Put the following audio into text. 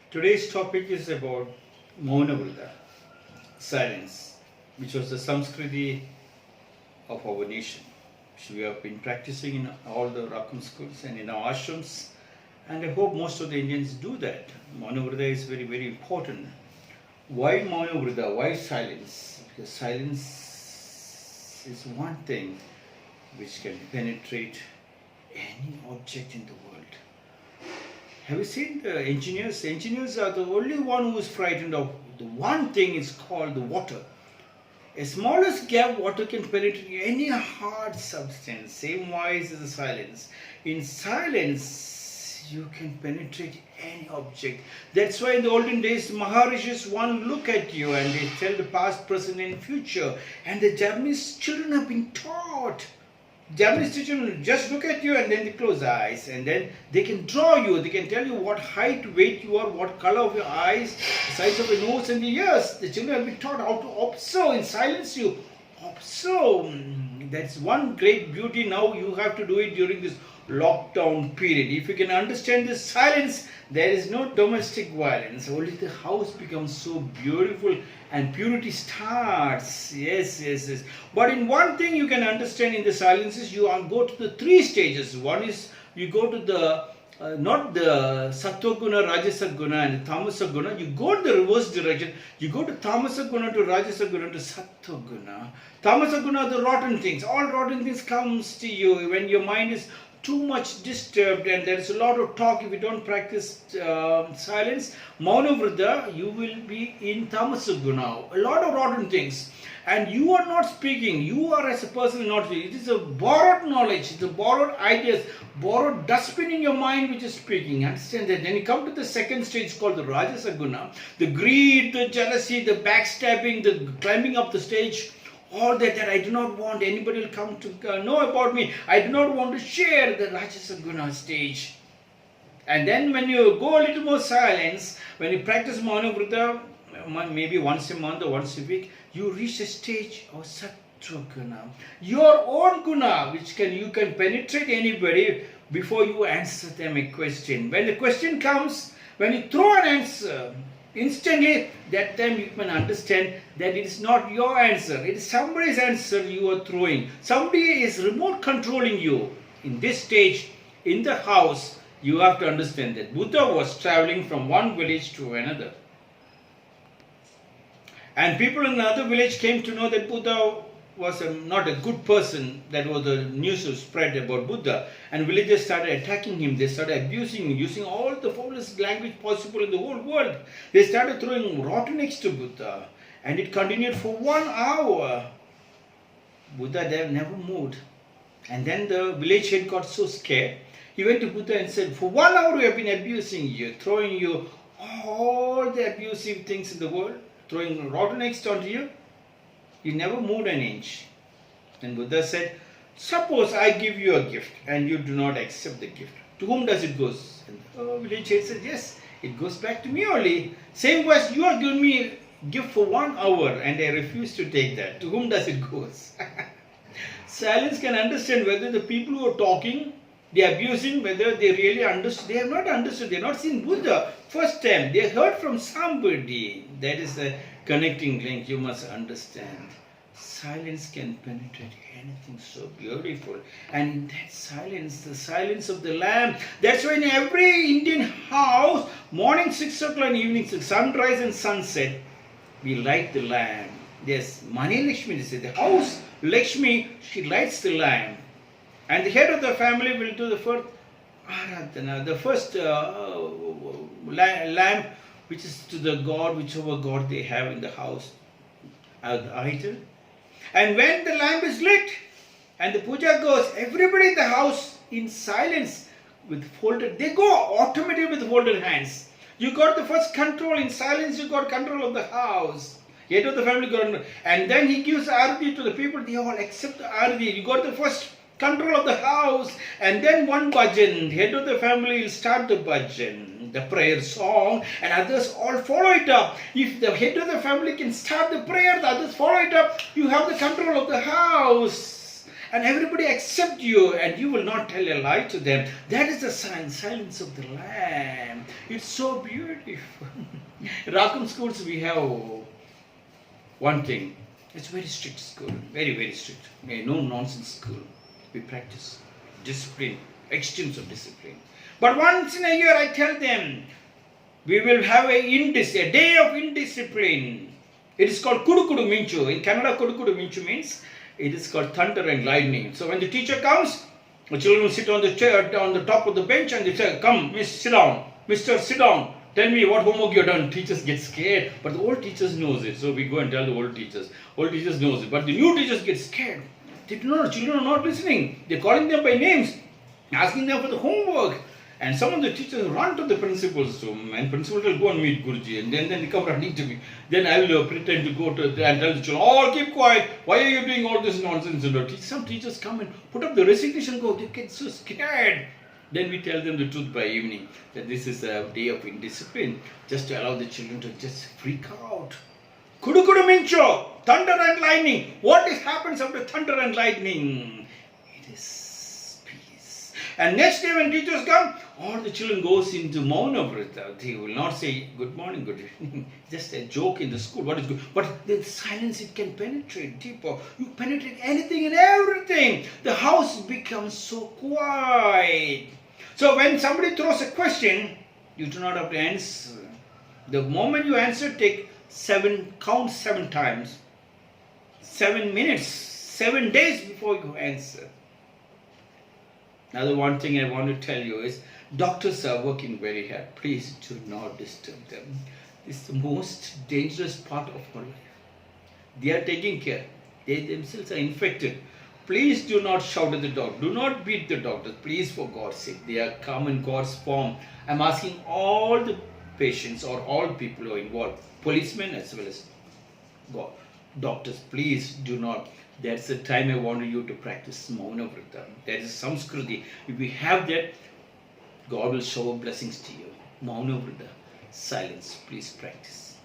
Today's topic is about Mouna, silence, which was the Samskriti of our nation, which we have been practicing in all the Rakum schools and in our ashrams, and I hope most of the Indians do that. Mouna is very, very important. Why Mouna? Why silence? Because silence is one thing which can penetrate any object in the world. Have you seen the engineers? Engineers are the only one who is frightened of the one thing is called the water. A smallest gap, water can penetrate any hard substance. Same wise as the silence. In silence, you can penetrate any object. That's why in the olden days, Maharishis one look at you and they tell the past, present, and future. And the Japanese children have been taught. Japanese children just look at you and then they close their eyes and then they can draw you. They can tell you what height, weight you are, what color of your eyes, the size of your nose and your ears. The children have been taught how to observe and silence you. Observe. That's one great beauty. Now you have to do it during this lockdown period. If you can understand this silence, there is no domestic violence. Only the house becomes so beautiful and purity starts. Yes. But in one thing you can understand in the silences, you go to the three stages. One is you go to the not the Sattva Guna, Rajasa Guna and the Tamasa Guna. You go in the reverse direction. You go to Tamasa Guna to Rajasa Guna to Sattva Guna. Tamasa Guna are the rotten things. All rotten things comes to you when your mind is too much disturbed and there is a lot of talk. If you don't practice silence, Mauna Vrata, you will be in Tamasa Guna. A lot of rotten things. And you are not speaking. You are as a person not speaking. It is a borrowed knowledge. It's a borrowed ideas, borrowed dustbin in your mind which is speaking. Understand that? Then you come to the second stage called the Rajasa Guna. The greed, the jealousy, the backstabbing, the climbing up the stage. All that I do not want anybody will come to know about me. I do not want to share the Rajasa Guna stage. And then when you go a little more silence, when you practice Mauna Vrata, maybe once a month or once a week, you reach a stage of Sattva Guna. Your own Guna, which you can penetrate anybody before you answer them a question. When the question comes, when you throw an answer, instantly, that time you can understand that it is not your answer. It is somebody's answer you are throwing. Somebody is remote controlling you. In this stage, in the house, you have to understand that Buddha was traveling from one village to another. And people in another village came to know that Buddha was not a good person. That was the news was spread about Buddha. And villagers started attacking him. They started abusing him, using all the foulest language possible in the whole world. They started throwing rotten eggs to Buddha. And it continued for 1 hour. Buddha there never moved. And then the village head got so scared. He went to Buddha and said, for 1 hour we have been abusing you, throwing you all the abusive things in the world, throwing rotten eggs onto you. You never moved an inch. And Buddha said, suppose I give you a gift and you do not accept the gift. To whom does it go? And the village head said, yes, it goes back to me only. Same question, you are giving me a gift for 1 hour and I refuse to take that. To whom does it go? Silence can understand whether the people who are talking, they are abusing, whether they really understood. They have not understood. They have not seen Buddha. First time, they heard from somebody. That is a connecting link you must understand. Silence can penetrate anything so beautiful. And in that silence, the silence of the lamb. That's why in every Indian house, morning 6 o'clock and evening 6, sunrise and sunset, we light the lamp. Yes, Mani Lakshmi, they say, the house Lakshmi, she lights the lamp. And the head of the family will do the first Aradhana, the first lamp, which is to the god, whichever god they have in the house, idol. And when the lamp is lit and the puja goes, everybody in the house in silence with folded, they go automatically with folded hands. You got the first control in silence, you got control of the house. Head of the family got, and then he gives arati to the people, they all accept the arati. You got the first control of the house, and then one bhajan, head of the family will start the bhajan, the prayer song, and others all follow it up. If the head of the family can start the prayer, the others follow it up, you have the control of the house. and everybody accept you, and you will not tell a lie to them. That is the silence of the Lamb. It's so beautiful. Rakum schools, we have one thing. It's very strict school, very, very strict. No nonsense school. We practice discipline, extensive discipline. But once in a year, I tell them, we will have a day of indiscipline. It is called Kudu Kudu Minchu. In Kannada, Kudu Kudu Minchu means it is called thunder and lightning. So when the teacher comes, the children will sit on the chair, on the top of the bench, and they say, "Come, miss, sit down. Mister, sit down. Tell me what homework you have done." Teachers get scared, but the old teachers knows it. So we go and tell the old teachers. Old teachers knows it, but the new teachers get scared. They do not. Children are not listening. They're calling them by names, asking them for the homework. And some of the teachers run to the principal's room, and principal will go and meet Guruji, and then they come running to me. Then I will pretend to go to and tell the children, "All keep quiet. Why are you doing all this nonsense?" Some teachers come and put up the resignation and go. They get so scared. Then we tell them the truth by evening, that this is a day of indiscipline, just to allow the children to just freak out. Kudu kudu mincho, thunder and lightning. What happens after thunder and lightning? It is peace. And next day when teachers come, all the children goes into Mouna Vrata. They will not say good morning, good evening. Just a joke in the school. What is good? But the silence, it can penetrate deeper. You penetrate anything and everything. The house becomes so quiet. So when somebody throws a question, you do not have to answer. The moment you answer, count 7 times. 7 minutes, 7 days before you answer. Another one thing I want to tell you is, doctors are working very hard. Please do not disturb them. It's the most dangerous part of our life. They are taking care. They themselves are infected. Please do not shout at the doctor. Do not beat the doctors. Please, for God's sake. They are come in God's form. I'm asking all the patients or all people who are involved, policemen as well as God, doctors, please do not. That's the time I wanted you to practice Mouna Vrata. That is Samskruti. If we have that, God will shower blessings to you. Mouna Vrata. Silence. Please practice.